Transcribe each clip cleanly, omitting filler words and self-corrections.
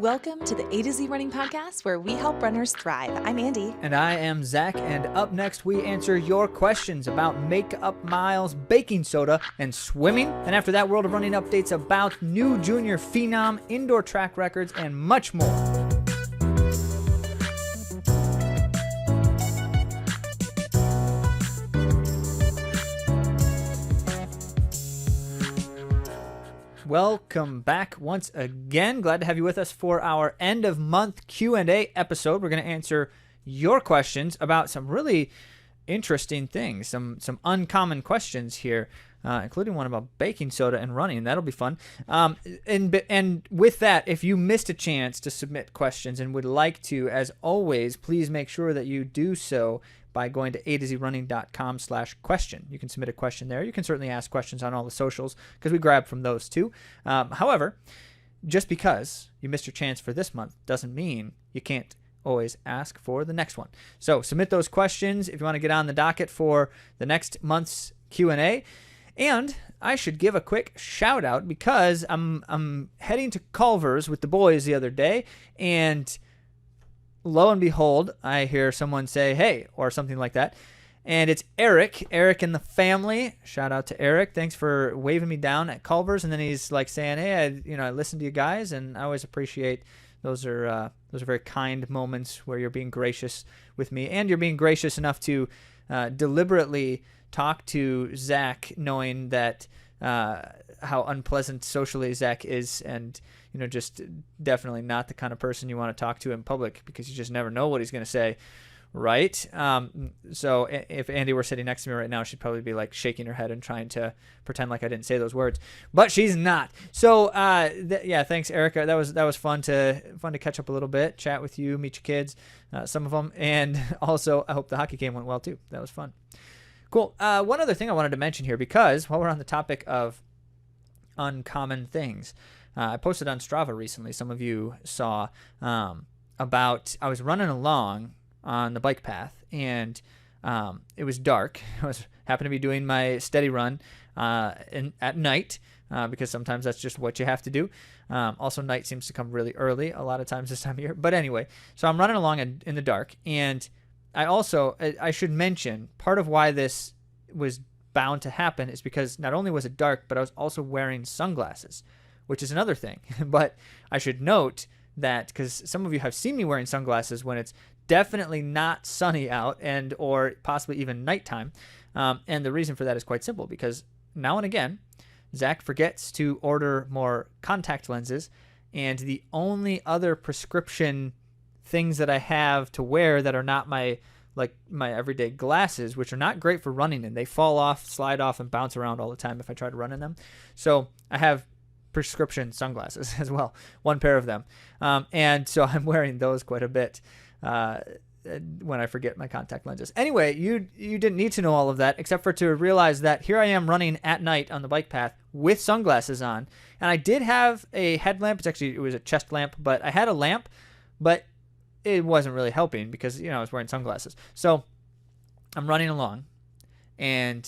Welcome to the A to Z Running Podcast, where we help runners thrive. I'm Andy. And I am Zach, and up next we answer your questions about make-up miles, baking soda, and swimming. And after that, World of Running updates about new junior phenom, indoor track records, and much more. Welcome back once again. Glad to have you with us for our end of month Q&A episode. We're going to answer your questions about some really interesting things, some uncommon questions here, including one about baking soda and running. That'll be fun. And with that, if you missed a chance to submit questions and would like to, as always, please make sure that you do so by going to AtoZrunning.com/question. You can submit a question there. You can certainly ask questions on all the socials because we grab from those too. However, just because you missed your chance for this month doesn't mean you can't always ask for the next one. So submit those questions if you want to get on the docket for the next month's Q&A. And I should give a quick shout out because I'm heading to Culver's with the boys the other day, and lo and behold, I hear someone say, "Hey," or something like that. And it's Eric and the family. Shout out to Eric. Thanks for waving me down at Culver's. And then he's like saying, "Hey, I listened to you guys," and I always appreciate those are very kind moments where you're being gracious with me, and you're being gracious enough to deliberately talk to Zach, knowing that how unpleasant socially Zach is, and just definitely not the kind of person you want to talk to in public because you just never know what he's going to say, right? So if Andy were sitting next to me right now, she'd probably be like shaking her head and trying to pretend like I didn't say those words, but she's not. So thanks, Erica. That was fun to catch up a little bit, chat with you, meet your kids, some of them, and also I hope the hockey game went well too. That was fun. Cool. One other thing I wanted to mention here, because while we're on the topic of uncommon things, I posted on Strava recently. Some of you saw about I was running along on the bike path, and it was dark. I happened to be doing my steady run at night because sometimes that's just what you have to do. Also, night seems to come really early a lot of times this time of year. But anyway, so I'm running along in the dark, and I should mention part of why this was bound to happen is because not only was it dark, but I was also wearing sunglasses, which is another thing. But I should note that because some of you have seen me wearing sunglasses when it's definitely not sunny out or possibly even nighttime. And the reason for that is quite simple, because now and again, Zach forgets to order more contact lenses, and the only other prescription things that I have to wear that are not my everyday glasses, which are not great for running in. They fall off, slide off, and bounce around all the time if I try to run in them. So I have prescription sunglasses as well, one pair of them. And so I'm wearing those quite a bit when I forget my contact lenses. Anyway, you didn't need to know all of that except for to realize that here I am running at night on the bike path with sunglasses on. And I did have a headlamp. It was a chest lamp, but I had a lamp, but it wasn't really helping because, I was wearing sunglasses. So I'm running along and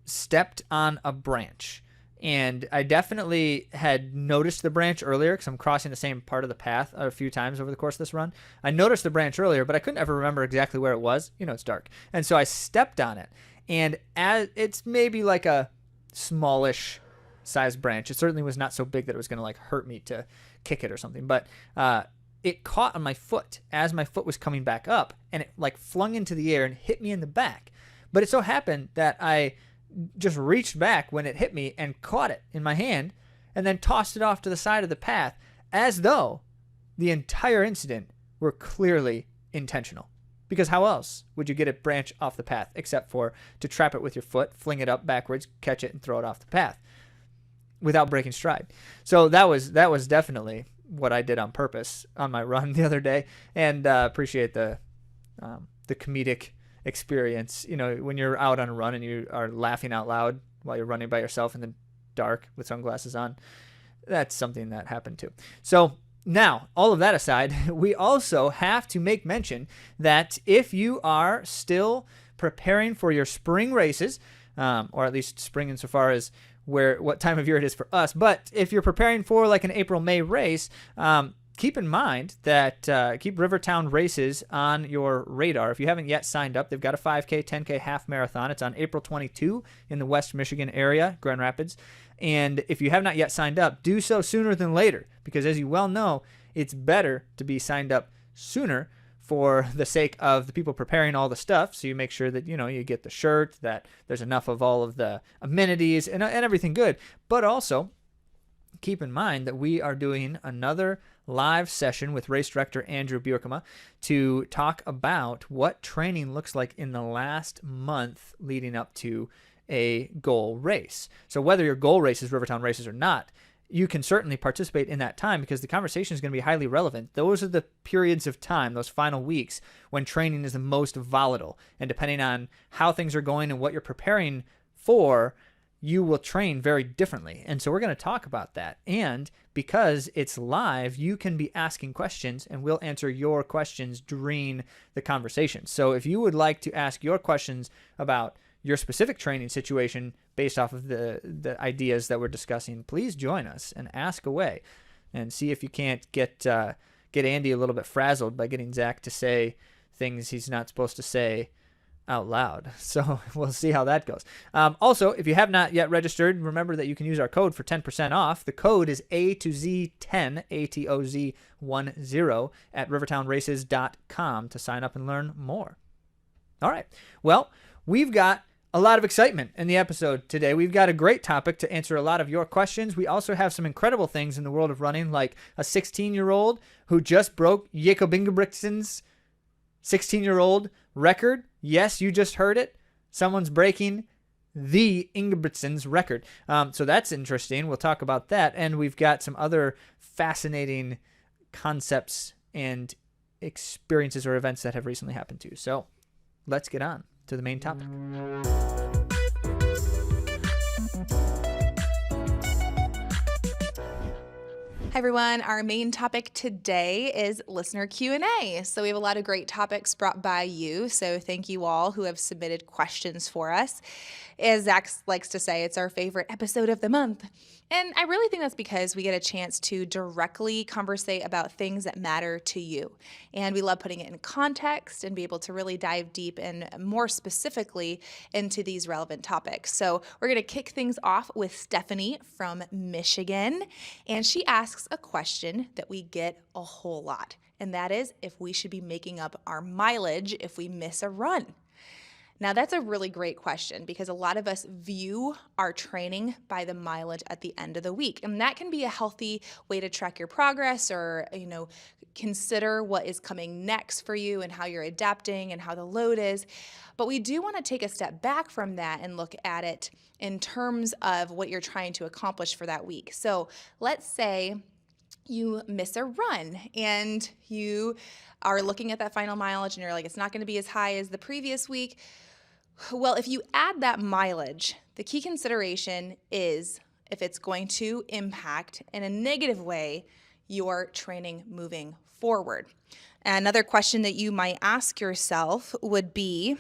stepped on a branch. And I definitely had noticed the branch earlier because I'm crossing the same part of the path a few times over the course of this run. I noticed the branch earlier, but I couldn't ever remember exactly where it was. It's dark. And so I stepped on it. And it's maybe like a smallish size branch. It certainly was not so big that it was going to hurt me to kick it or something. But it caught on my foot as my foot was coming back up, and it flung into the air and hit me in the back. But it so happened that I just reached back when it hit me and caught it in my hand and then tossed it off to the side of the path as though the entire incident were clearly intentional. Because how else would you get a branch off the path except for to trap it with your foot, fling it up backwards, catch it, and throw it off the path without breaking stride? So that was definitely what I did on purpose on my run the other day, and appreciate the comedic experience. When you're out on a run and you are laughing out loud while you're running by yourself in the dark with sunglasses on, that's something that happened too. So now, all of that aside, we also have to make mention that if you are still preparing for your spring races, or at least spring insofar as what time of year it is for us. But if you're preparing for an April-May race, keep in mind that keep Rivertown races on your radar. If you haven't yet signed up, they've got a 5K, 10K half marathon. It's on April 22 in the West Michigan area, Grand Rapids. And if you have not yet signed up, do so sooner than later, because as you well know, it's better to be signed up sooner for the sake of the people preparing all the stuff. So you make sure that, you get the shirt, that there's enough of all of the amenities and everything good. But also keep in mind that we are doing another live session with race director Andrew Bjorkema to talk about what training looks like in the last month leading up to a goal race. So whether your goal race is Rivertown races or not, you can certainly participate in that time, because the conversation is going to be highly relevant. Those are the periods of time, those final weeks, when training is the most volatile. And depending on how things are going and what you're preparing for, you will train very differently. And so we're going to talk about that. And because it's live, you can be asking questions and we'll answer your questions during the conversation. So if you would like to ask your questions about your specific training situation based off of the ideas that we're discussing, please join us and ask away and see if you can't get Andy a little bit frazzled by getting Zach to say things he's not supposed to say out loud. So we'll see how that goes. Also, if you have not yet registered, remember that you can use our code for 10% off. The code is AtoZ10, AtoZ10 at rivertownraces.com to sign up and learn more. All right. Well, we've got a lot of excitement in the episode today. We've got a great topic to answer a lot of your questions. We also have some incredible things in the world of running, like a 16-year-old who just broke Jakob Ingebrigtsen's 16-year-old record. Yes, you just heard it. Someone's breaking the Ingebrigtsen's record. So that's interesting. We'll talk about that. And we've got some other fascinating concepts and experiences or events that have recently happened too. So let's get on to the main topic. Hi everyone, our main topic today is listener Q&A. So we have a lot of great topics brought by you. So thank you all who have submitted questions for us. As Zach likes to say, it's our favorite episode of the month. And I really think that's because we get a chance to directly conversate about things that matter to you. And we love putting it in context and be able to really dive deep and more specifically into these relevant topics. So we're going to kick things off with Stephanie from Michigan. And she asks a question that we get a whole lot. And that is if we should be making up our mileage if we miss a run. Now, that's a really great question because a lot of us view our training by the mileage at the end of the week. And that can be a healthy way to track your progress or, consider what is coming next for you and how you're adapting and how the load is. But we do want to take a step back from that and look at it in terms of what you're trying to accomplish for that week. So let's say you miss a run and you are looking at that final mileage and you're like, it's not going to be as high as the previous week. Well, if you add that mileage, the key consideration is if it's going to impact in a negative way your training moving forward. Another question that you might ask yourself would be,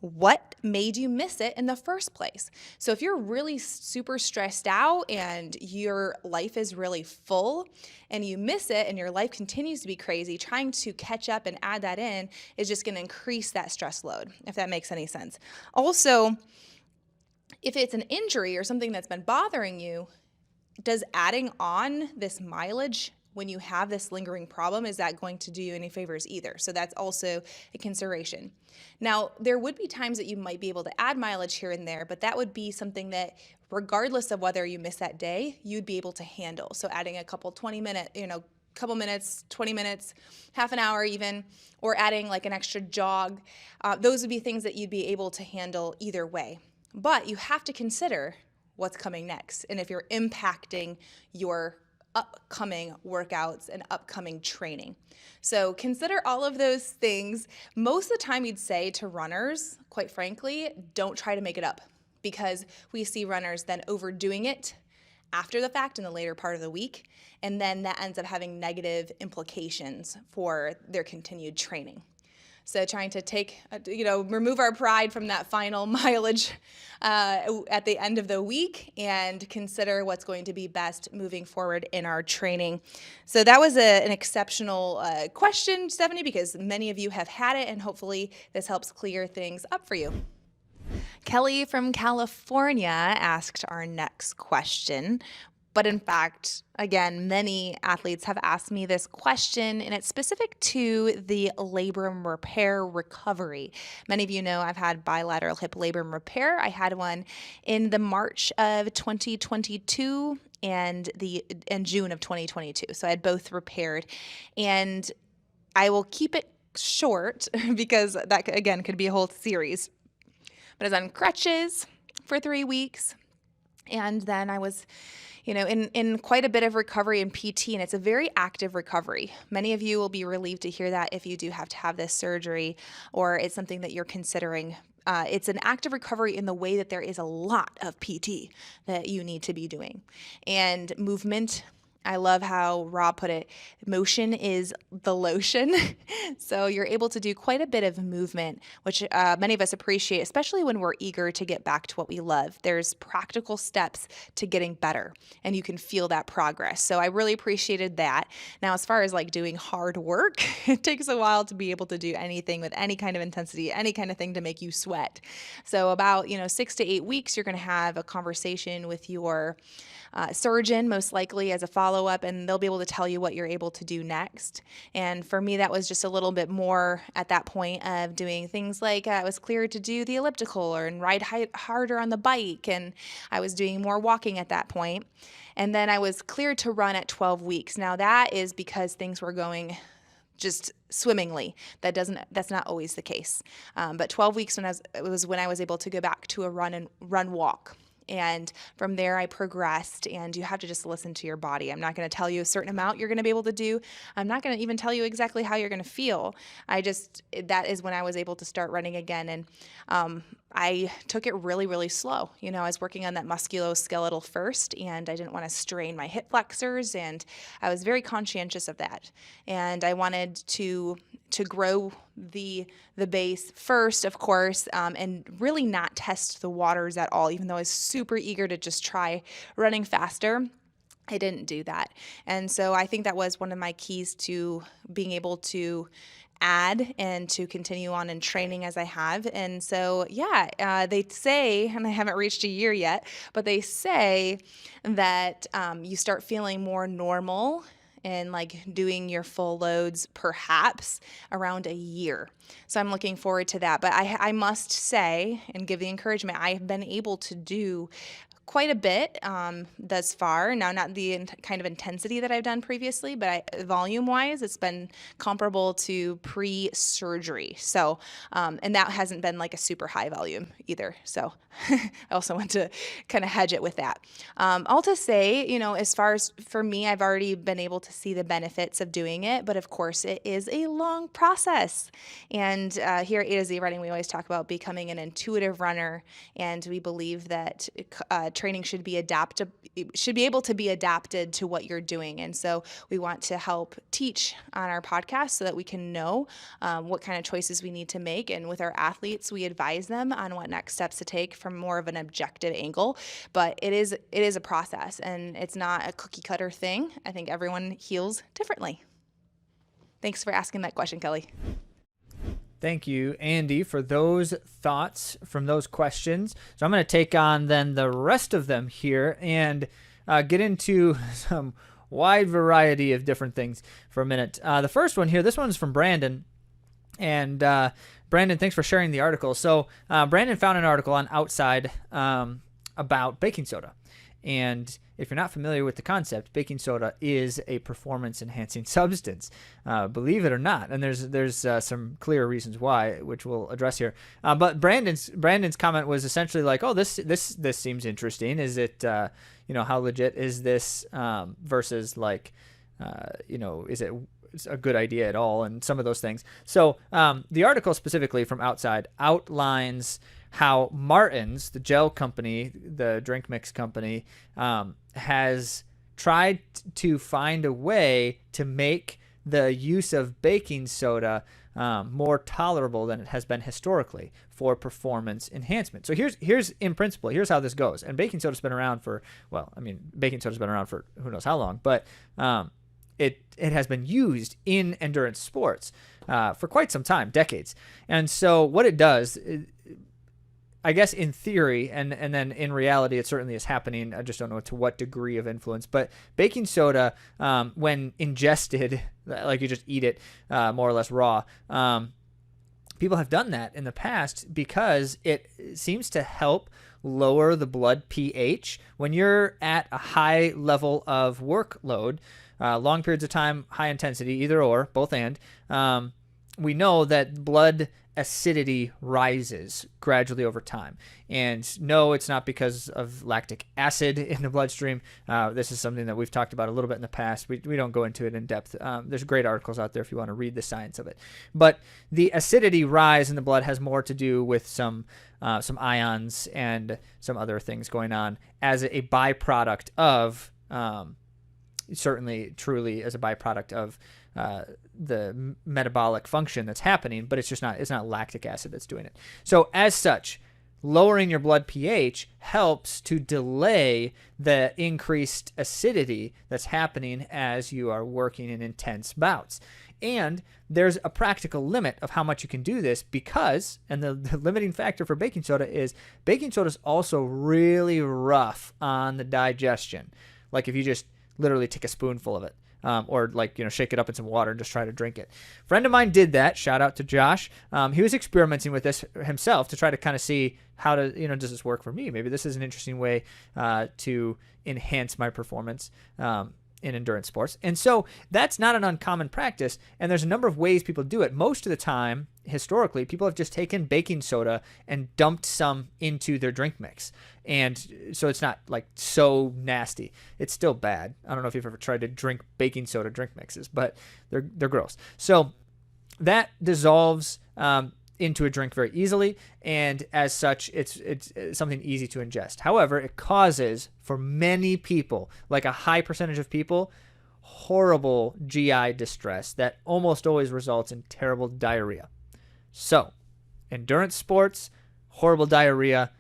what made you miss it in the first place? So if you're really super stressed out and your life is really full and you miss it and your life continues to be crazy, trying to catch up and add that in is just going to increase that stress load, if that makes any sense. Also, if it's an injury or something that's been bothering you, does adding on this mileage when you have this lingering problem, is that going to do you any favors either? So that's also a consideration. Now, there would be times that you might be able to add mileage here and there, but that would be something that regardless of whether you miss that day, you'd be able to handle. So adding a couple 20 minutes, half an hour even, or adding like an extra jog, those would be things that you'd be able to handle either way. But you have to consider what's coming next and if you're impacting your upcoming workouts and upcoming training. So consider all of those things. Most of the time you'd say to runners, quite frankly, don't try to make it up because we see runners then overdoing it after the fact in the later part of the week, and then that ends up having negative implications for their continued training. So trying to remove our pride from that final mileage at the end of the week and consider what's going to be best moving forward in our training. So that was an exceptional question, Stephanie, because many of you have had it, and hopefully this helps clear things up for you. Kelly from California asked our next question. But in fact, again, many athletes have asked me this question, and it's specific to the labrum repair recovery. Many of you know I've had bilateral hip labrum repair. I had one in the March of 2022 and in June of 2022. So I had both repaired, and I will keep it short because that, again, could be a whole series. But I was on crutches for 3 weeks, and then I was in quite a bit of recovery in PT, and it's a very active recovery. Many of you will be relieved to hear that if you do have to have this surgery or it's something that you're considering. It's an active recovery in the way that there is a lot of PT that you need to be doing. And movement, I love how Rob put it, motion is the lotion. So you're able to do quite a bit of movement, which many of us appreciate, especially when we're eager to get back to what we love. There's practical steps to getting better, and you can feel that progress. So I really appreciated that. Now, as far as like doing hard work, it takes a while to be able to do anything with any kind of intensity, any kind of thing to make you sweat. So about 6 to 8 weeks, you're going to have a conversation with your surgeon, most likely as a follow-up, and they'll be able to tell you what you're able to do next. And for me, that was just a little bit more at that point of doing things like I was cleared to do the elliptical and ride harder on the bike, and I was doing more walking at that point. And then I was cleared to run at 12 weeks. Now that is because things were going just swimmingly. That's not always the case. But 12 weeks was when I was able to go back to a run walk. And from there, I progressed, and you have to just listen to your body. I'm not going to tell you a certain amount you're going to be able to do. I'm not going to even tell you exactly how you're going to feel. That is when I was able to start running again. And I took it really, really slow. I was working on that musculoskeletal first, and I didn't want to strain my hip flexors, and I was very conscientious of that. And I wanted to grow the base first, of course, and really not test the waters at all, even though I was super eager to just try running faster. I didn't do that. And so I think that was one of my keys to being able to add and to continue on in training as I have. And so, they say, and I haven't reached a year yet, but they say that you start feeling more normal and like doing your full loads perhaps around a year. So I'm looking forward to that. But I must say and give the encouragement, I have been able to do quite a bit thus far. Now, not the kind of intensity that I've done previously, but volume-wise, it's been comparable to pre-surgery. So, and that hasn't been like a super high volume either. So I also want to kind of hedge it with that. All to say, as far as for me, I've already been able to see the benefits of doing it, but of course it is a long process. And here at AtoZrunning, we always talk about becoming an intuitive runner, and we believe that training should be able to be adapted to what you're doing. And so we want to help teach on our podcast so that we can know what kind of choices we need to make. And with our athletes, we advise them on what next steps to take from more of an objective angle. But it is a process, and it's not a cookie cutter thing. I think everyone heals differently. Thanks for asking that question, Kelly. Thank you, Andy, for those thoughts from those questions. So I'm going to take on then the rest of them here and get into some wide variety of different things for a minute. The first one here, this one's from Brandon. And Brandon, thanks for sharing the article. So Brandon found an article on Outside about baking soda. And if you're not familiar with the concept, baking soda is a performance-enhancing substance, believe it or not. And there's some clear reasons why, which we'll address here. But Brandon's comment was essentially like, "Oh, this seems interesting. Is it, how legit is this versus like, is it a good idea at all?" And some of those things. So the article specifically from Outside outlines how Martin's, the gel company, the drink mix company, has tried to find a way to make the use of baking soda more tolerable than it has been historically for performance enhancement. So here's in principle, here's how this goes. And baking soda's been around for, baking soda's been around for who knows how long, but it has been used in endurance sports for quite some time, decades. And so what it does, I guess in theory, and then in reality, it certainly is happening. I just don't know to what degree of influence. But baking soda, when ingested, like you just eat it more or less raw, people have done that in the past because it seems to help lower the blood pH. When you're at a high level of workload, long periods of time, high intensity, either or, both and, we know that blood acidity rises gradually over time. And no, it's not because of lactic acid in the bloodstream. This is something that we've talked about a little bit in the past. We don't go into it in depth. There's great articles out there if you want to read the science of it. But the acidity rise in the blood has more to do with some ions and some other things going on as a byproduct of, certainly truly as a byproduct of the metabolic function that's happening, but it's not lactic acid that's doing it. So as such, lowering your blood pH helps to delay the increased acidity that's happening as you are working in intense bouts. And there's a practical limit of how much you can do this because, and the limiting factor for baking soda is also really rough on the digestion. Like if you just literally take a spoonful of it. Or shake it up in some water and just try to drink it. A friend of mine did that. Shout out to Josh. He was experimenting with this himself to try to kind of see how to, does this work for me? Maybe this is an interesting way to enhance my performance in endurance sports. And so that's not an uncommon practice. And there's a number of ways people do it. Most of the time, historically, people have just taken baking soda and dumped some into their drink mix. And so it's not like so nasty. It's still bad. I don't know if you've ever tried to drink baking soda drink mixes, but they're gross. So that dissolves into a drink very easily, and as such, it's something easy to ingest. However, it causes, for many people, like a high percentage of people, horrible GI distress that almost always results in terrible diarrhea. So, endurance sports, horrible diarrhea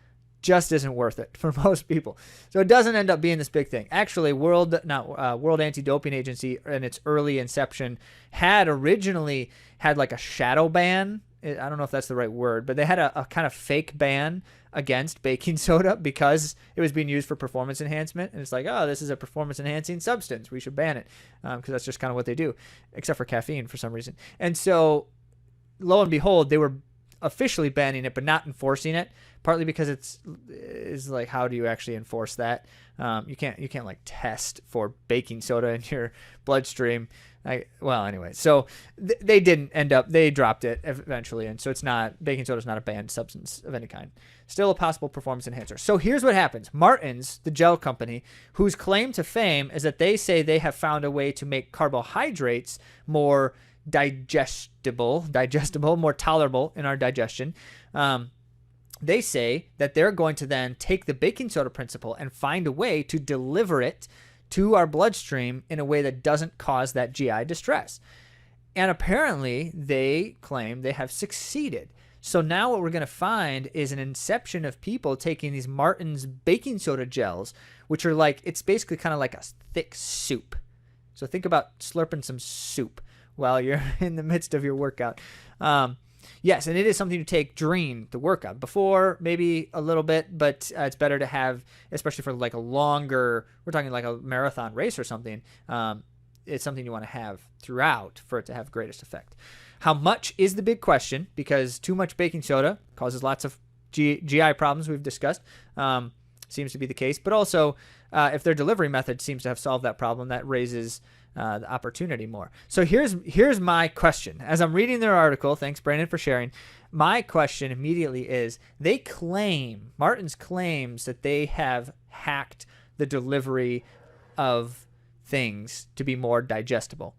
just isn't worth it for most people. So it doesn't end up being this big thing. Actually, World Anti-Doping Agency in its early inception had originally had like a shadow ban. I don't know if that's the right word, but they had a kind of fake ban against baking soda because it was being used for performance enhancement. And it's like, oh, this is a performance enhancing substance. We should ban it because that's just kind of what they do, except for caffeine for some reason. And so lo and behold, they were officially banning it, but not enforcing it, partly because it's like, how do you actually enforce that? You can't like test for baking soda in your bloodstream. Anyway, so they didn't end up, they dropped it eventually. And so baking soda is not a banned substance of any kind. Still a possible performance enhancer. So here's what happens. Martin's, the gel company, whose claim to fame is that they say they have found a way to make carbohydrates more digestible, more tolerable in our digestion. They say that they're going to then take the baking soda principle and find a way to deliver it to our bloodstream in a way that doesn't cause that GI distress. And apparently they claim they have succeeded. So now what we're going to find is an inception of people taking these Martin's baking soda gels, which are like, it's basically kind of like a thick soup. So think about slurping some soup while you're in the midst of your workout. Yes, and it is something to take during the workout. Before, maybe a little bit, but it's better to have, especially for like a longer, we're talking like a marathon race or something. It's something you want to have throughout for it to have greatest effect. How much is the big question, because too much baking soda causes lots of GI problems we've discussed. Seems to be the case. But also, if their delivery method seems to have solved that problem, that raises the opportunity more. So here's my question. As I'm reading their article, thanks Brandon for sharing, my question immediately is, Martin's claims that they have hacked the delivery of things to be more digestible.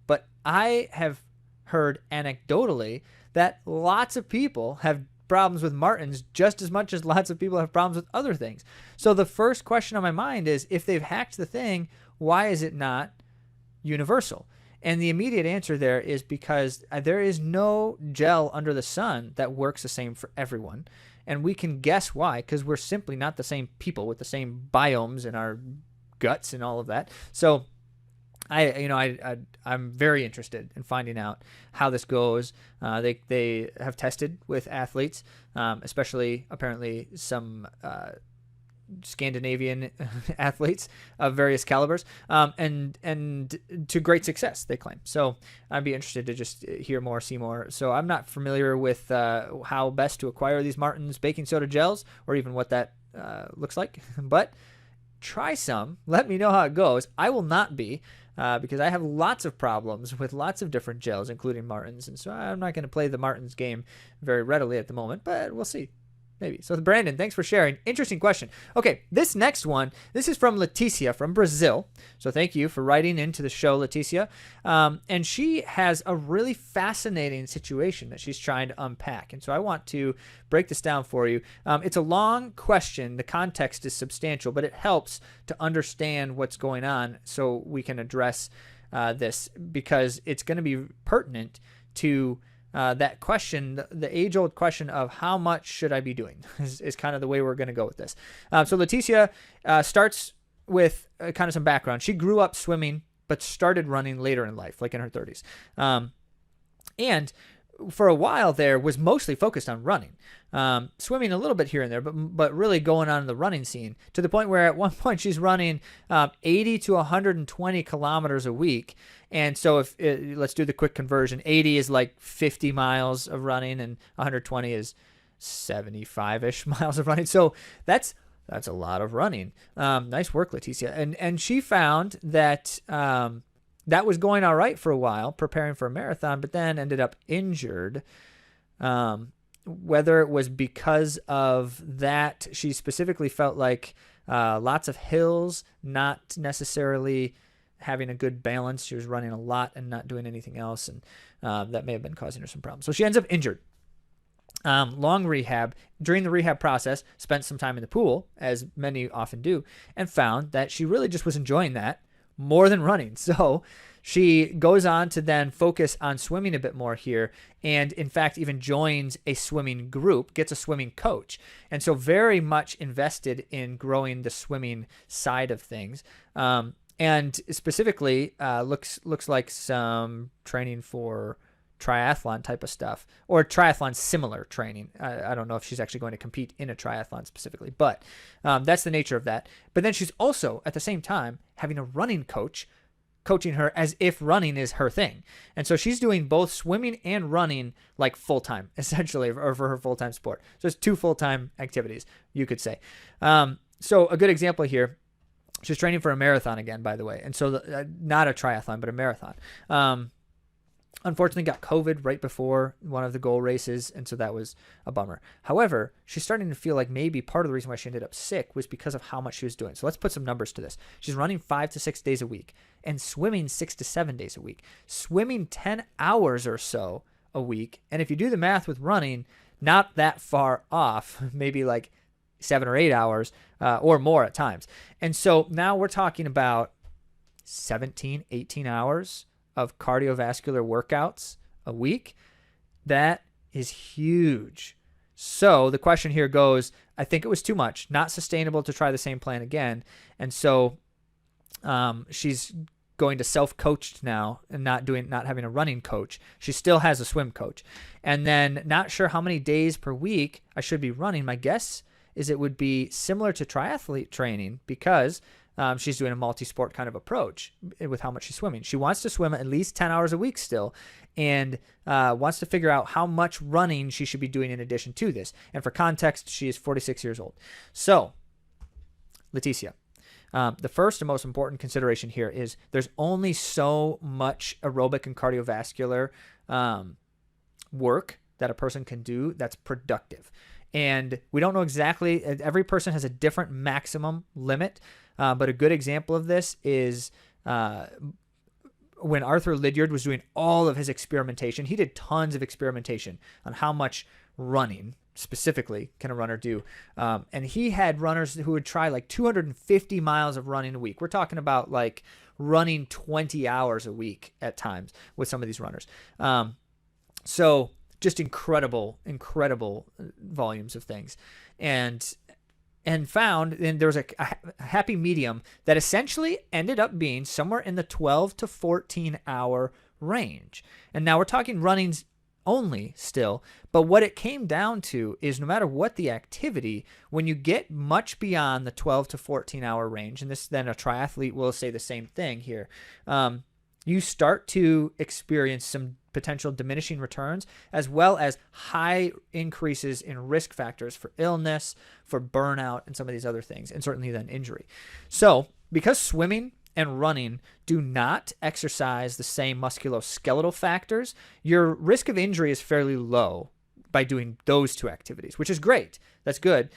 But I have heard anecdotally that lots of people have problems with Martin's just as much as lots of people have problems with other things. So the first question on my mind is, if they've hacked the thing, why is it not universal? And the immediate answer there is because there is no gel under the sun that works the same for everyone. And we can guess why, because we're simply not the same people with the same biomes in our guts and all of that. So I'm very interested in finding out how this goes. They have tested with athletes, especially apparently some Scandinavian athletes of various calibers, and to great success, they claim. So I'd be interested to just hear more, see more. So I'm not familiar with how best to acquire these Martin's baking soda gels, or even what that looks like, but try some. Let me know how it goes. I will not be, because I have lots of problems with lots of different gels, including Martin's, and so I'm not going to play the Martin's game very readily at the moment, but we'll see. Maybe. So Brandon, thanks for sharing. Interesting question. Okay, this next one, this is from Leticia from Brazil. So thank you for writing into the show, Leticia. And she has a really fascinating situation that she's trying to unpack. And so I want to break this down for you. It's a long question. The context is substantial, but it helps to understand what's going on so we can address this, because it's going to be pertinent to that question, the age-old question of how much should I be doing is kind of the way we're going to go with this. So Leticia starts with kind of some background. She grew up swimming, but started running later in life, like in her 30s. And for a while there was mostly focused on running, swimming a little bit here and there, but really going on in the running scene, to the point where at one point she's running 80 to 120 kilometers a week. And so let's do the quick conversion. 80 is like 50 miles of running, and 120 is 75-ish miles of running. So that's a lot of running. Nice work, Leticia. And she found that that was going all right for a while, preparing for a marathon, but then ended up injured. Whether it was because of that, she specifically felt like lots of hills, not necessarily having a good balance. She was running a lot and not doing anything else, and that may have been causing her some problems. So she ends up injured. Long rehab. During the rehab process, spent some time in the pool, as many often do, and found that she really just was enjoying that more than running. So she goes on to then focus on swimming a bit more here, and in fact even joins a swimming group, gets a swimming coach, and so very much invested in growing the swimming side of things. And specifically looks like some training for triathlon type of stuff, or triathlon similar training. I don't know if she's actually going to compete in a triathlon specifically, but that's the nature of that. But then she's also at the same time having a running coach coaching her as if running is her thing. And so she's doing both swimming and running like full-time, essentially, or for her full-time sport. So it's two full-time activities, you could say. So a good example here, she's training for a marathon again, by the way. And so not a triathlon, but a marathon. Unfortunately got COVID right before one of the goal races, and so that was a bummer. However, she's starting to feel like maybe part of the reason why she ended up sick was because of how much she was doing. So let's put some numbers to this. She's running 5 to 6 days a week and swimming 6 to 7 days a week, swimming 10 hours or so a week. And if you do the math with running, not that far off, maybe like 7 or 8 hours or more at times. And so now we're talking about 17, 18 hours of cardiovascular workouts a week. That is huge. So the question here goes, I think it was too much, not sustainable to try the same plan again. And so she's going to self-coached now and not having a running coach. She still has a swim coach. And then not sure how many days per week I should be running. My guess is it would be similar to triathlete training, because she's doing a multi-sport kind of approach with how much she's swimming. She wants to swim at least 10 hours a week still, and wants to figure out how much running she should be doing in addition to this. And for context, she is 46 years old. So, Leticia, the first and most important consideration here is there's only so much aerobic and cardiovascular work that a person can do that's productive. And we don't know exactly, every person has a different maximum limit. But a good example of this is when Arthur Lydiard was doing all of his experimentation. He did tons of experimentation on how much running specifically can a runner do. And he had runners who would try like 250 miles of running a week. We're talking about like running 20 hours a week at times with some of these runners. So just incredible volumes of things. And found, and there was a happy medium that essentially ended up being somewhere in the 12 to 14 hour range. And now we're talking runnings only still, but what it came down to is no matter what the activity, when you get much beyond the 12 to 14 hour range, and this then a triathlete will say the same thing here, you start to experience some potential diminishing returns, as well as high increases in risk factors for illness, for burnout, and some of these other things, and certainly then injury. So because swimming and running do not exercise the same musculoskeletal factors, your risk of injury is fairly low by doing those two activities, which is great. That's good.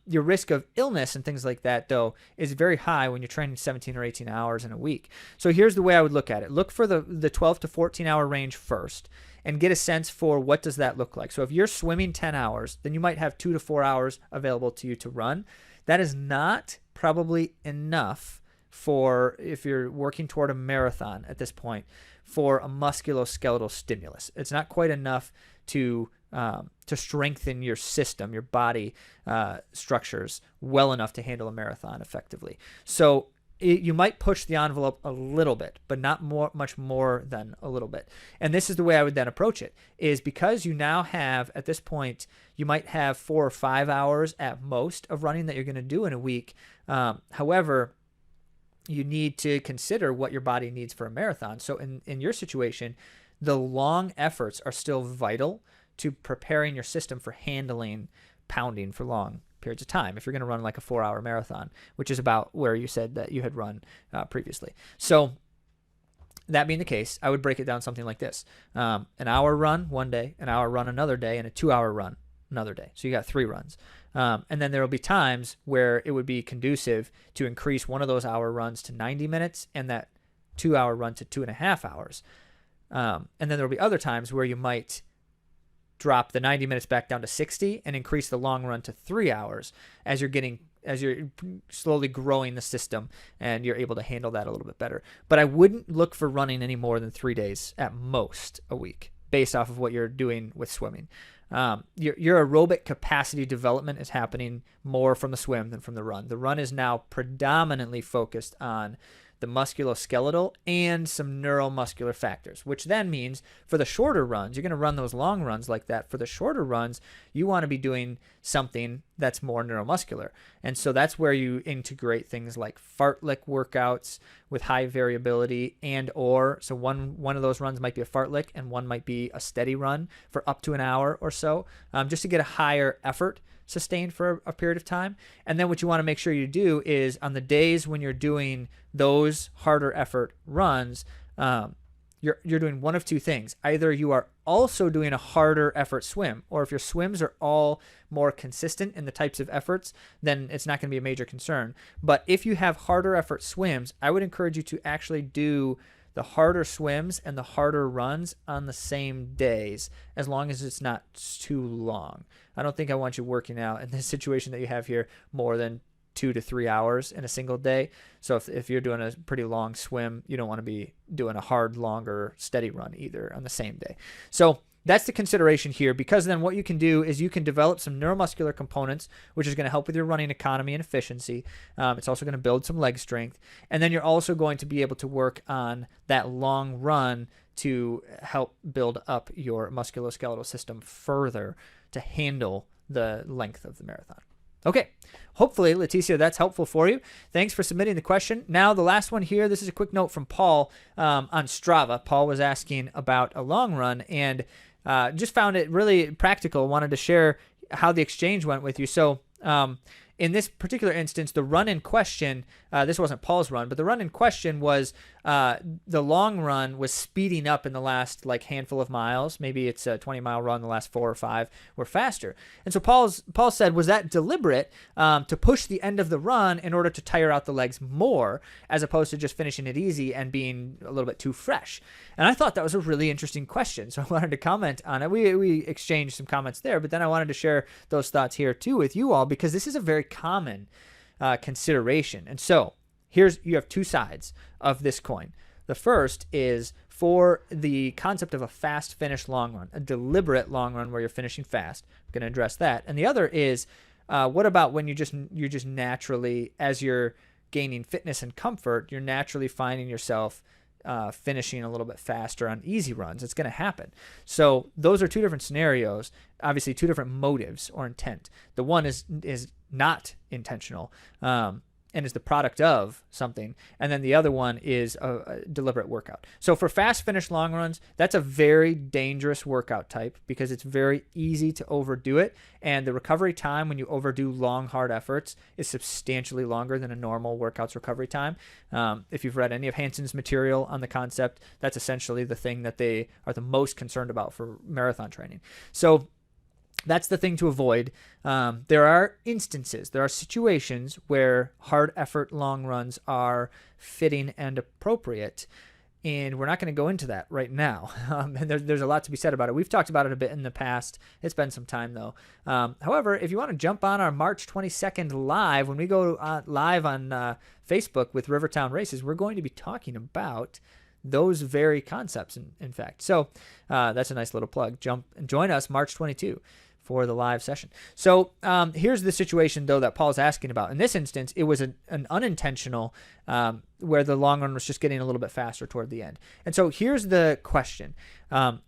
Your risk of illness and things like that, though, is very high when you're training 17 or 18 hours in a week. So here's the way I would look at it. Look for the 12 to 14 hour range first and get a sense for what does that look like. So if you're swimming 10 hours, then you might have 2 to 4 hours available to you to run. That is not probably enough for, if you're working toward a marathon at this point, for a musculoskeletal stimulus. It's not quite enough to strengthen your system, your body structures well enough to handle a marathon effectively. So you might push the envelope a little bit, but not much more than a little bit. And this is the way I would then approach it, is because you now have, at this point, you might have 4 or 5 hours at most of running that you're going to do in a week. However, you need to consider what your body needs for a marathon. So in your situation, the long efforts are still vital to preparing your system for handling pounding for long periods of time if you're going to run like a 4-hour marathon, which is about where you said that you had run previously. So that being the case, I would break it down something like this. An hour run one day, an hour run another day, and a 2-hour run another day. So you got 3 runs. And then there will be times where it would be conducive to increase one of those hour runs to 90 minutes and that 2-hour run to 2.5 hours. And then there will be other times where you might drop the 90 minutes back down to 60 and increase the long run to 3 hours as you're slowly growing the system and you're able to handle that a little bit better. But I wouldn't look for running any more than 3 days at most a week based off of what you're doing with swimming. Your aerobic capacity development is happening more from the swim than from the run. The run is now predominantly focused on the musculoskeletal and some neuromuscular factors, which then means for the shorter runs, you're going to run those long runs like that. For the shorter runs, you want to be doing something that's more neuromuscular. And so that's where you integrate things like fartlek workouts with high variability so one of those runs might be a fartlek and one might be a steady run for up to an hour or so, just to get a higher effort sustained for a period of time. And then what you want to make sure you do is on the days when you're doing those harder effort runs, you're doing one of two things. Either you are also doing a harder effort swim, or if your swims are all more consistent in the types of efforts, then it's not going to be a major concern. But if you have harder effort swims, I would encourage you to actually do the harder swims and the harder runs on the same days, as long as it's not too long. I don't think I want you working out in this situation that you have here more than 2 to 3 hours in a single day. So if you're doing a pretty long swim, you don't want to be doing a hard, longer, steady run either on the same day. So that's the consideration here, because then what you can do is you can develop some neuromuscular components, which is going to help with your running economy and efficiency. It's also going to build some leg strength. And then you're also going to be able to work on that long run to help build up your musculoskeletal system further to handle the length of the marathon. Okay, hopefully, Leticia, that's helpful for you. Thanks for submitting the question. Now, the last one here, this is a quick note from Paul on Strava. Paul was asking about a long run and just found it really practical. Wanted to share how the exchange went with you. So in this particular instance, the run in question, this wasn't Paul's run, but the run in question was the long run was speeding up in the last handful of miles. Maybe it's a 20-mile run. The last 4 or 5 were faster. And so Paul said, was that deliberate to push the end of the run in order to tire out the legs more, as opposed to just finishing it easy and being a little bit too fresh? And I thought that was a really interesting question, so I wanted to comment on it. We exchanged some comments there, but then I wanted to share those thoughts here too with you all, because this is a very common consideration. And so you have two sides of this coin. The first is for the concept of a fast finish long run, a deliberate long run where you're finishing fast. I'm going to address that. And the other is, what about when you're just naturally, as you're gaining fitness and comfort, you're naturally finding yourself finishing a little bit faster on easy runs? It's going to happen. So those are two different scenarios, obviously two different motives or intent. The one is not intentional, and is the product of something. And then the other one is a deliberate workout. So for fast finish long runs, that's a very dangerous workout type because it's very easy to overdo it. And the recovery time when you overdo long, hard efforts is substantially longer than a normal workout's recovery time. If you've read any of Hanson's material on the concept, that's essentially the thing that they are the most concerned about for marathon training. So that's the thing to avoid. There are instances, there are situations where hard effort long runs are fitting and appropriate. And we're not going to go into that right now. And there's a lot to be said about it. We've talked about it a bit in the past. It's been some time, though. However, if you want to jump on our March 22nd live, when we go live on Facebook with Rivertown Races, we're going to be talking about those very concepts, in fact. So that's a nice little plug. Jump and join us March 22 for the live session. So here's the situation, though, that Paul's asking about. In this instance, it was an unintentional where the long run was just getting a little bit faster toward the end. And so here's the question.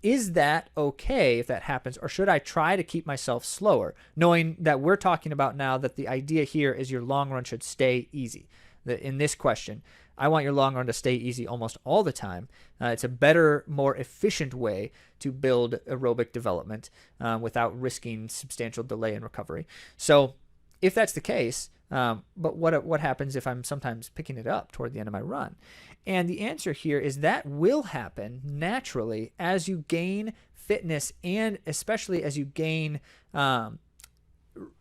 Is that okay if that happens, or should I try to keep myself slower, knowing that we're talking about now that the idea here is your long run should stay easy? In this question, I want your long run to stay easy almost all the time. It's a better, more efficient way to build aerobic development without risking substantial delay in recovery. So if that's the case, but what happens if I'm sometimes picking it up toward the end of my run? And the answer here is that will happen naturally as you gain fitness and especially as you gain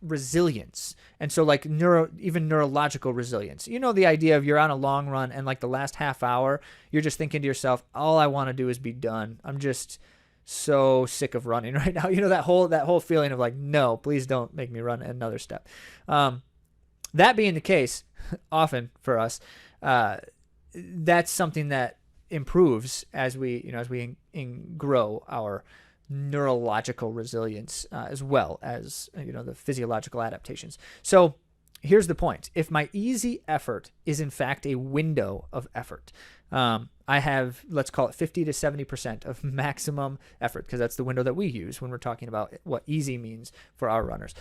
resilience. And so like even neurological resilience. You know, the idea of you're on a long run and like the last half hour, you're just thinking to yourself, all I want to do is be done. I'm just so sick of running right now. You know, that whole feeling of like, no, please don't make me run another step. That being the case, often for us, that's something that improves as we grow our neurological resilience as well as the physiological adaptations. So here's the point. If my easy effort is in fact a window of effort, I have, let's call it 50 to 70% of maximum effort, because that's the window that we use when we're talking about what easy means for our runners.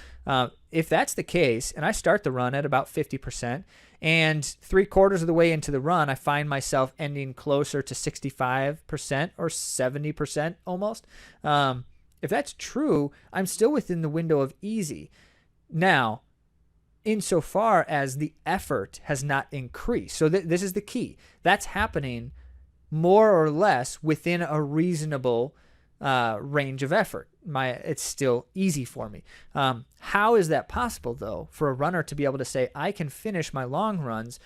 If that's the case, and I start the run at about 50%, and 3/4 of the way into the run, I find myself ending closer to 65% or 70% almost. If that's true, I'm still within the window of easy. Now, insofar as the effort has not increased. So this is the key. That's happening more or less within a reasonable range of effort. It's still easy for me. How is that possible, though, for a runner to be able to say, I can finish my long runs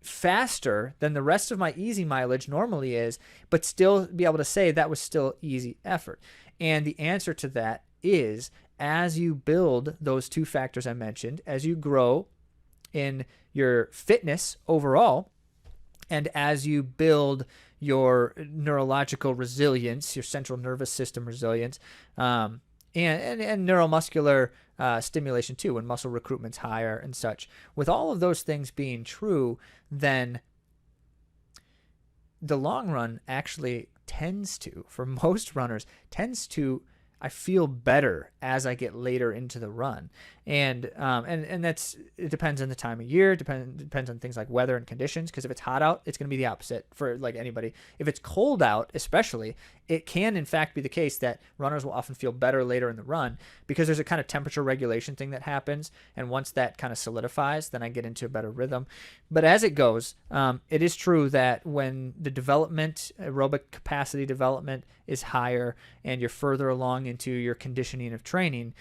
faster than the rest of my easy mileage normally is, but still be able to say that was still easy effort? And the answer to that is, as you build those two factors I mentioned, as you grow in your fitness overall, and as you build your neurological resilience, your central nervous system resilience, and neuromuscular stimulation too, when muscle recruitment's higher and such. With all of those things being true, then the long run actually tends to, for most runners, I feel better as I get later into the run. And it depends on the time of year, depends on things like weather and conditions, because if it's hot out, it's going to be the opposite for like anybody. If it's cold out, especially, it can in fact be the case that runners will often feel better later in the run, because there's a kind of temperature regulation thing that happens, and once that kind of solidifies, then I get into a better rhythm. But as it goes, it is true that when the aerobic capacity development is higher and you're further along into your conditioning of training,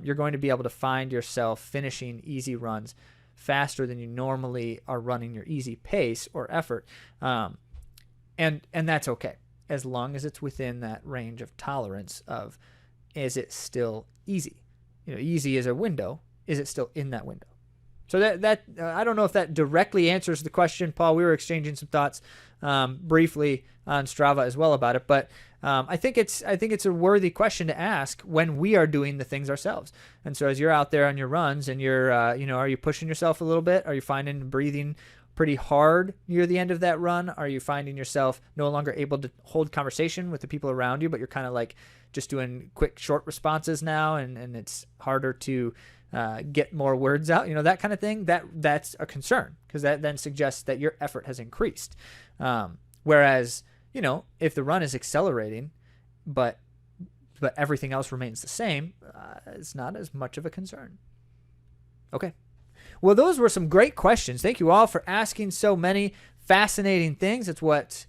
you're going to be able to find yourself finishing easy runs faster than you normally are running your easy pace or effort. And that's okay, as long as it's within that range of tolerance of, is it still easy? Easy is a window. Is it still in that window? So that I don't know if that directly answers the question, Paul. We were exchanging some thoughts briefly on Strava as well about it, but I think it's a worthy question to ask when we are doing the things ourselves. And so as you're out there on your runs and you're are you pushing yourself a little bit? Are you finding breathing pretty hard near the end of that run? Are you finding yourself no longer able to hold conversation with the people around you, but you're kind of like just doing quick, short responses now, and it's harder to get more words out, that kind of thing? That's a concern, because that then suggests that your effort has increased. Whereas, if the run is accelerating, but everything else remains the same, it's not as much of a concern. Okay. Well, those were some great questions. Thank you all for asking so many fascinating things. It's what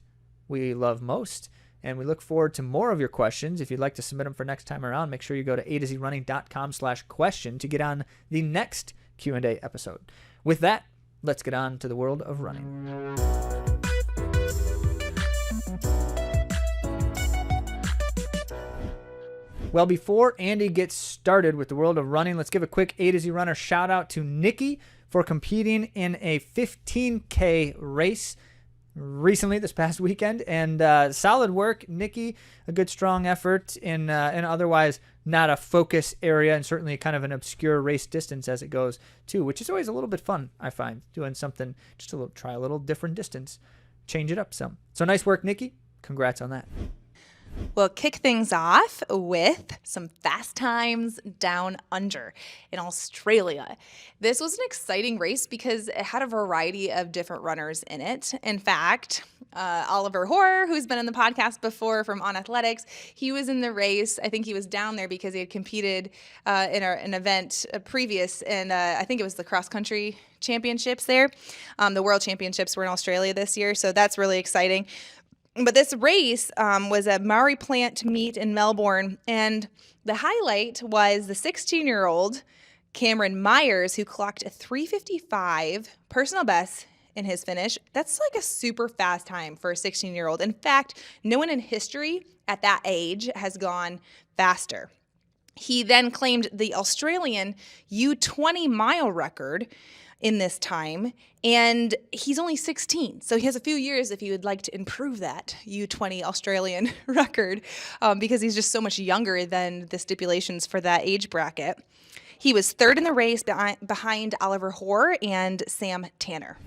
we love most. And we look forward to more of your questions. If you'd like to submit them for next time around, make sure you go to AtoZrunning.com/question to get on the next Q&A episode. With that, let's get on to the world of running. Well, before Andy gets started with the world of running, let's give a quick A to Z Runner shout out to Nikki for competing in a 15K race recently this past weekend, and solid work, Nikki. A good strong effort in otherwise not a focus area, and certainly kind of an obscure race distance as it goes too, which is always a little bit fun. I find doing something, just try a little different distance, change it up some. So nice work, Nikki. Congrats on that. We'll kick things off with some fast times down under in Australia. This was an exciting race because it had a variety of different runners in it. In fact, Oliver Hoare, who's been on the podcast before from On Athletics, he was in the race. I think he was down there because he had competed in an event previous, and I think it was the cross-country championships there. The World Championships were in Australia this year, so that's really exciting. But this race was a Maori plant meet in Melbourne, and the highlight was the 16-year-old Cameron Myers, who clocked a 3:55 personal best in his finish. That's like a super fast time for a 16-year-old. In fact, no one in history at that age has gone faster. He then claimed the Australian U20 mile record in this time, and he's only 16, so he has a few years if he would like to improve that U20 Australian record, because he's just so much younger than the stipulations for that age bracket. He was third in the race behind Oliver Hoare and Sam Tanner.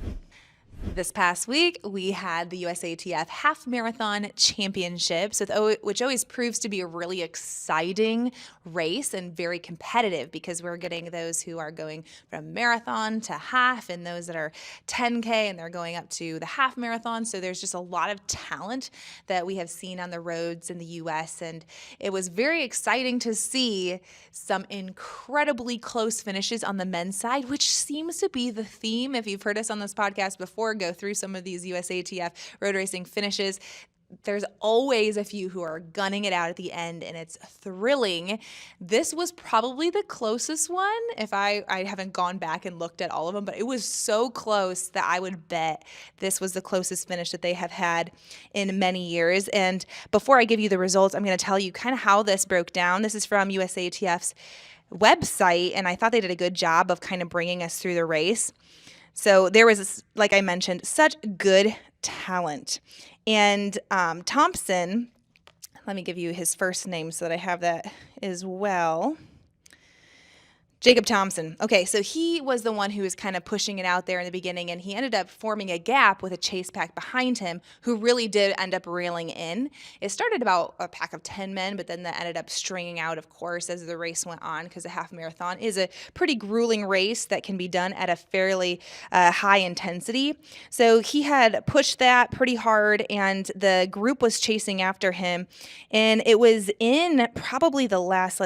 This past week, we had the USATF Half Marathon Championships, which always proves to be a really exciting race and very competitive, because we're getting those who are going from marathon to half, and those that are 10K and they're going up to the half marathon. So there's just a lot of talent that we have seen on the roads in the U.S., and it was very exciting to see some incredibly close finishes on the men's side, which seems to be the theme. If you've heard us on this podcast before, go through some of these USATF road racing finishes. There's always a few who are gunning it out at the end, and it's thrilling. This was probably the closest one, if I haven't gone back and looked at all of them, but it was so close that I would bet this was the closest finish that they have had in many years. And before I give you the results, I'm going to tell you kind of how this broke down. This is from USATF's website, and I thought they did a good job of kind of bringing us through the race. So there was, like I mentioned, such good talent. And Thompson, let me give you his first name so that I have that as well. Jacob Thompson. Okay, so he was the one who was kind of pushing it out there in the beginning, and he ended up forming a gap with a chase pack behind him, who really did end up reeling in. It started about a pack of 10 men, but then that ended up stringing out, of course, as the race went on, because a half marathon is a pretty grueling race that can be done at a fairly high intensity. So he had pushed that pretty hard, and the group was chasing after him, and it was in probably the last,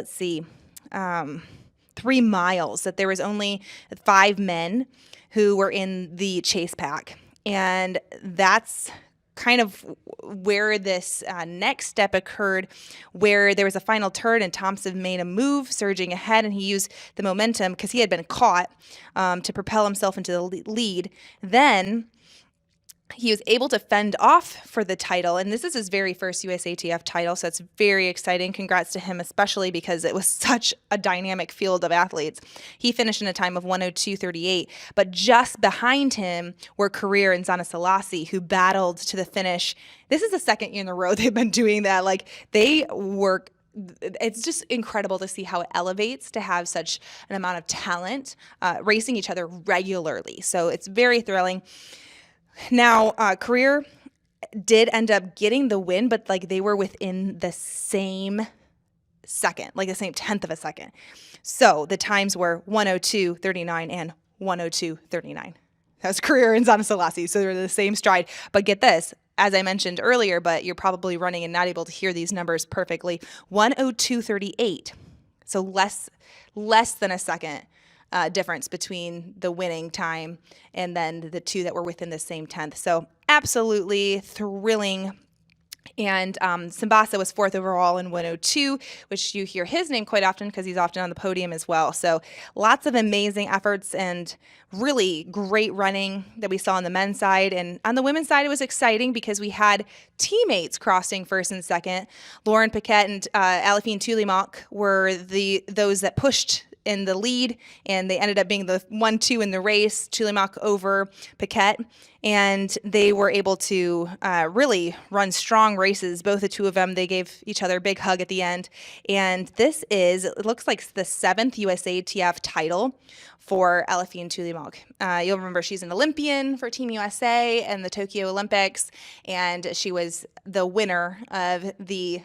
3 miles that there was only 5 men who were in the chase pack. And that's kind of where this next step occurred, where there was a final turn and Thompson made a move, surging ahead, and he used the momentum, because he had been caught, to propel himself into the lead. Then He was able to fend off for the title, and this is his very first USATF title, so it's very exciting. Congrats to him, especially because it was such a dynamic field of athletes. He finished in a time of 1:02:38, but just behind him were Career and Zana Selassie, who battled to the finish. This is the second year in a row they've been doing that. Like, they work. It's just incredible to see how it elevates to have such an amount of talent racing each other regularly. So it's very thrilling. Now, Career did end up getting the win, but like they were within the same second, like the same tenth of a second. So the times were 1:02:39 and 1:02:39. That was Career and Zana Selassie. So they were the same stride. But get this, as I mentioned earlier, but you're probably running and not able to hear these numbers perfectly, 1:02:38. So less than a second difference between the winning time and then the two that were within the same tenth. So absolutely thrilling. And Simbasa was fourth overall in 1:02, which you hear his name quite often because he's often on the podium as well. So lots of amazing efforts and really great running that we saw on the men's side. And on the women's side, it was exciting because we had teammates crossing first and second. Lauren Paquette and Alifine Tulimak were those that pushed in the lead, and they ended up being the 1-2 in the race, Tulimak over Paquette, and they were able to really run strong races. Both the two of them, they gave each other a big hug at the end, and it looks like the 7th USATF title for Alifine Tulimak. You'll remember she's an Olympian for Team USA in the Tokyo Olympics, and she was the winner of the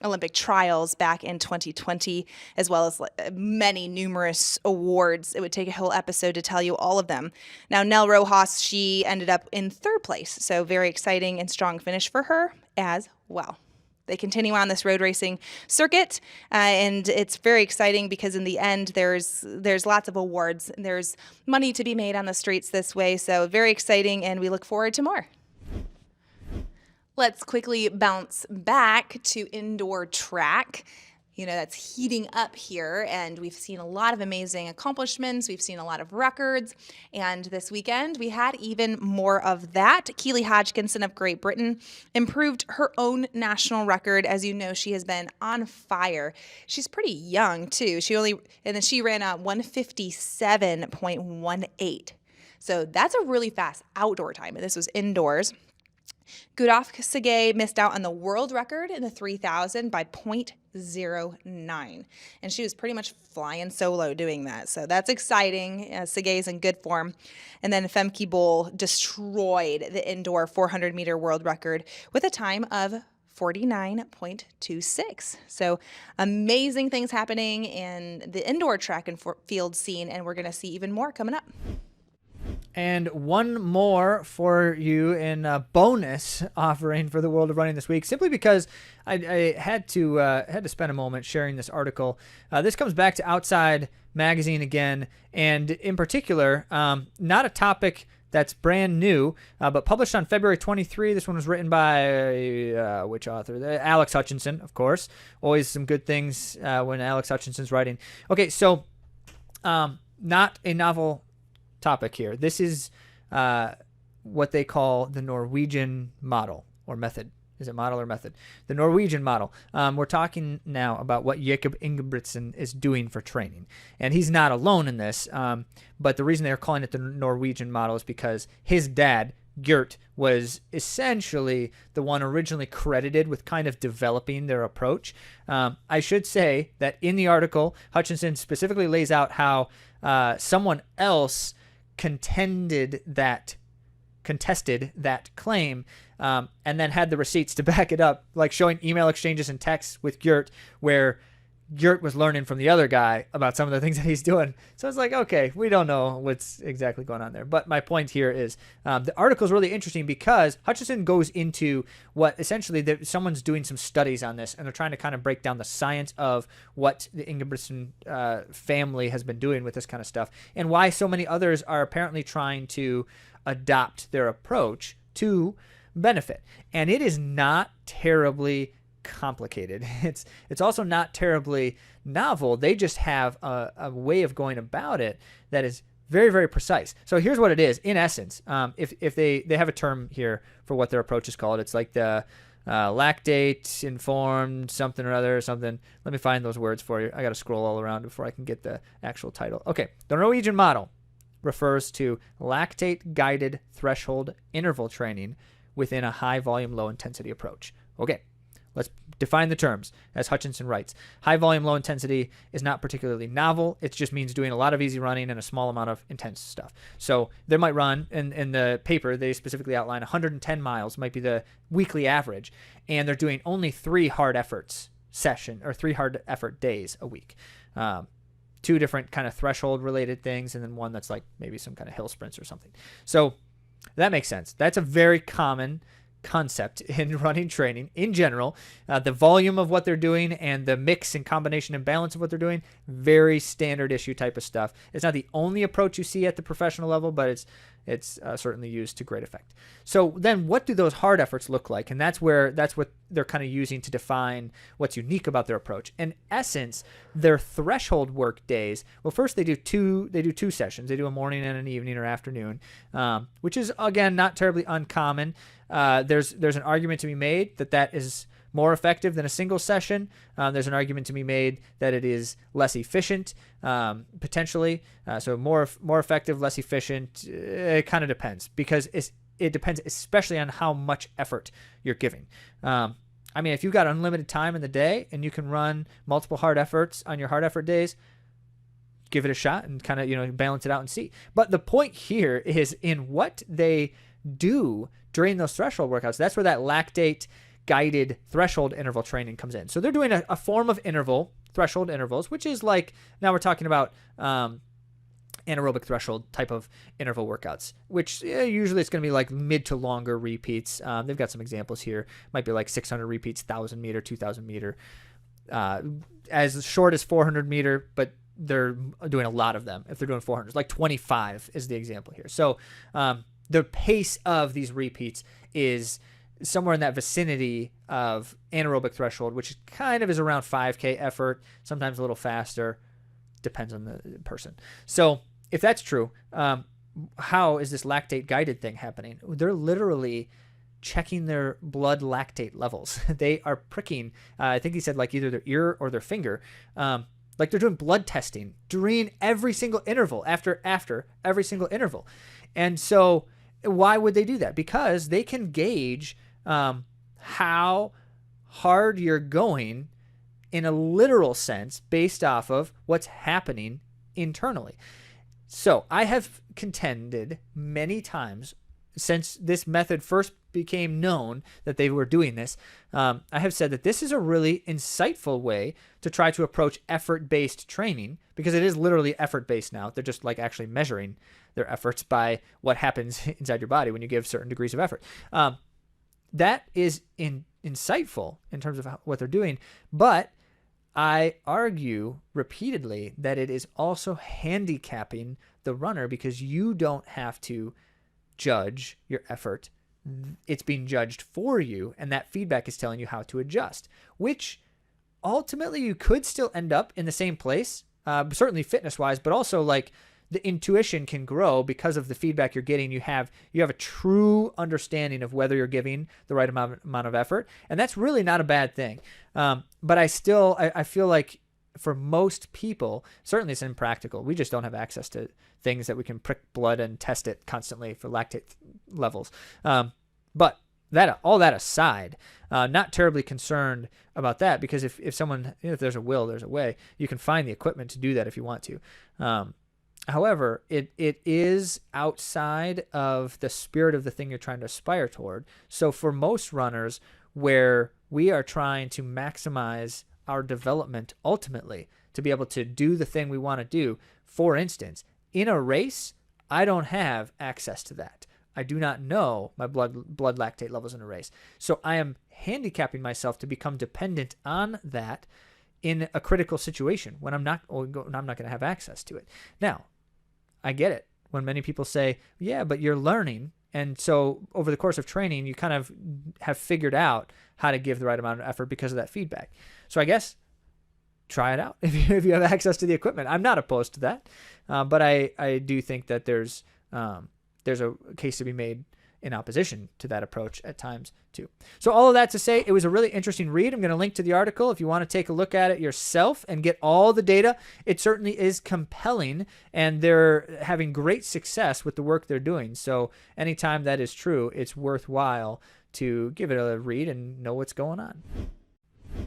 Olympic trials back in 2020, as well as many numerous awards. It would take a whole episode to tell you all of them. Now, Nell Rojas, she ended up in third place, so very exciting and strong finish for her as well. They continue on this road racing circuit, and it's very exciting because in the end, there's lots of awards. There's money to be made on the streets this way, so very exciting, and we look forward to more. Let's quickly bounce back to indoor track. You know, that's heating up here, and we've seen a lot of amazing accomplishments. We've seen a lot of records, and this weekend we had even more of that. Keely Hodgkinson of Great Britain improved her own national record. As you know, she has been on fire. She's pretty young too. She ran a 1:57.18. So that's a really fast outdoor time, and this was indoors. Gudaf Segei missed out on the world record in the 3,000 by 0.09. And she was pretty much flying solo doing that. So that's exciting. Segei's in good form. And then Femke Bol destroyed the indoor 400-meter world record with a time of 49.26. So amazing things happening in the indoor track and field scene, and we're going to see even more coming up. And one more for you in a bonus offering for the world of running this week, simply because I had to spend a moment sharing this article. This comes back to Outside Magazine again, and in particular, not a topic that's brand new, but published on February 23. This one was written by which author? Alex Hutchinson, of course. Always some good things when Alex Hutchinson's writing. Okay, so not a novel topic here. This is what they call the Norwegian model or method. Is it model or method? The Norwegian model. We're talking now about what Jakob Ingebrigtsen is doing for training. And he's not alone in this, but the reason they're calling it the Norwegian model is because his dad, Gert, was essentially the one originally credited with kind of developing their approach. I should say that in the article, Hutchinson specifically lays out how someone else contested that claim, and then had the receipts to back it up, like showing email exchanges and texts with Gert where Gert was learning from the other guy about some of the things that he's doing. So it's like, okay, we don't know what's exactly going on there. But my point here is the article is really interesting because Hutchinson goes into what essentially someone's doing some studies on this, and they're trying to kind of break down the science of what the Ingebrigtsen family has been doing with this kind of stuff, and why so many others are apparently trying to adopt their approach to benefit. And it is not terribly complicated. It's also not terribly novel. They just have a way of going about it that is Very, very precise. So here's what it is. In essence, if they have a term here for what their approach is called. It's like the lactate informed something or other, something. Let me find those words for you. I got to scroll all around before I can get the actual title. Okay. The Norwegian Model refers to lactate guided threshold interval training within a high volume, low intensity approach. Okay. Let's define the terms. As Hutchinson writes, high volume, low intensity is not particularly novel. It just means doing a lot of easy running and a small amount of intense stuff. So they might run, in the paper, they specifically outline 110 miles might be the weekly average. And they're doing only 3 hard efforts session or 3 hard effort days a week. 2 different kind of threshold related things. And then one that's like maybe some kind of hill sprints or something. So that makes sense. That's a very common concept in running training in general. The volume of what they're doing and the mix and combination and balance of what they're doing, very standard issue type of stuff. It's not the only approach you see at the professional level, but it's certainly used to great effect. So then what do those hard efforts look like? And that's what they're kind of using to define what's unique about their approach. In essence, their threshold work days, well, first they do two sessions. They do a morning and an evening or afternoon, which is, again, not terribly uncommon. There's an argument to be made that is more effective than a single session. There's an argument to be made that it is less efficient, potentially. So more effective, less efficient. It kind of depends, because it depends especially on how much effort you're giving. I mean, if you've got unlimited time in the day and you can run multiple hard efforts on your hard effort days, give it a shot and kind of, balance it out and see. But the point here is in what they do during those threshold workouts. That's where that lactate guided threshold interval training comes in. So they're doing a form of threshold intervals, which is like, now we're talking about anaerobic threshold type of interval workouts, which usually it's going to be like mid to longer repeats. They've got some examples here. Might be like 600 repeats, 1,000 meter, 2,000 meter, as short as 400 meter, but they're doing a lot of them. If they're doing 400, like 25 is the example here. So the pace of these repeats is somewhere in that vicinity of anaerobic threshold, which kind of is around 5K effort, sometimes a little faster, depends on the person. So if that's true, how is this lactate guided thing happening? They're literally checking their blood lactate levels. They are pricking, I think he said like either their ear or their finger, like they're doing blood testing during every single interval after every single interval. And so why would they do that? Because they can gauge how hard you're going in a literal sense based off of what's happening internally. So I have contended many times since this method first became known that they were doing this, I have said that this is a really insightful way to try to approach effort-based training, because it is literally effort-based now. They're just like actually measuring their efforts by what happens inside your body when you give certain degrees of effort. That is insightful in terms of what they're doing, but I argue repeatedly that it is also handicapping the runner, because you don't have to judge your effort. It's being judged for you, and that feedback is telling you how to adjust, which ultimately you could still end up in the same place, certainly fitness-wise, but also like the intuition can grow because of the feedback you're getting. You have a true understanding of whether you're giving the right amount of effort, and that's really not a bad thing. But I feel like for most people, certainly it's impractical. We just don't have access to things that we can prick blood and test it constantly for lactate levels. But all that aside, not terribly concerned about that, because if there's a will, there's a way. You can find the equipment to do that if you want to. However, it is outside of the spirit of the thing you're trying to aspire toward. So for most runners, where we are trying to maximize our development ultimately to be able to do the thing we want to do, for instance, in a race, I don't have access to that. I do not know my blood lactate levels in a race. So I am handicapping myself to become dependent on that in a critical situation when I'm not going to have access to it. Now, I get it when many people say, yeah, but you're learning. And so over the course of training, you kind of have figured out how to give the right amount of effort because of that feedback. So I guess try it out if you have access to the equipment. I'm not opposed to that, but I do think that there's a case to be made in opposition to that approach at times too. So all of that to say, it was a really interesting read. I'm going to link to the article if you want to take a look at it yourself and get all the data. It certainly is compelling, and they're having great success with the work they're doing. So anytime that is true, it's worthwhile to give it a read and know what's going on.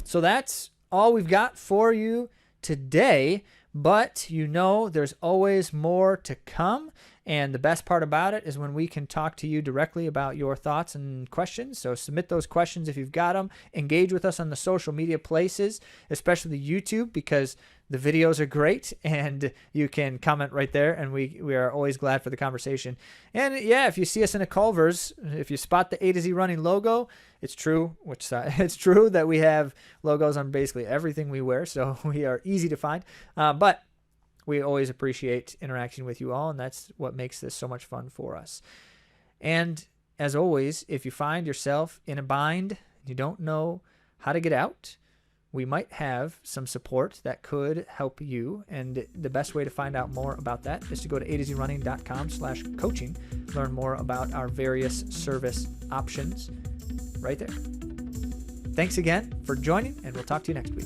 So that's all we've got for you today, but there's always more to come. And the best part about it is when we can talk to you directly about your thoughts and questions. So submit those questions if you've got them. Engage with us on the social media places, especially YouTube, because the videos are great and you can comment right there. And we are always glad for the conversation. And yeah, if you see us in a Culver's, if you spot the A to Z Running logo, it's true. It's true that we have logos on basically everything we wear. So we are easy to find. But we always appreciate interacting with you all, and that's what makes this so much fun for us. And as always, if you find yourself in a bind and you don't know how to get out, we might have some support that could help you. And the best way to find out more about that is to go to atozrunning.com/coaching. Learn more about our various service options right there. Thanks again for joining, and we'll talk to you next week.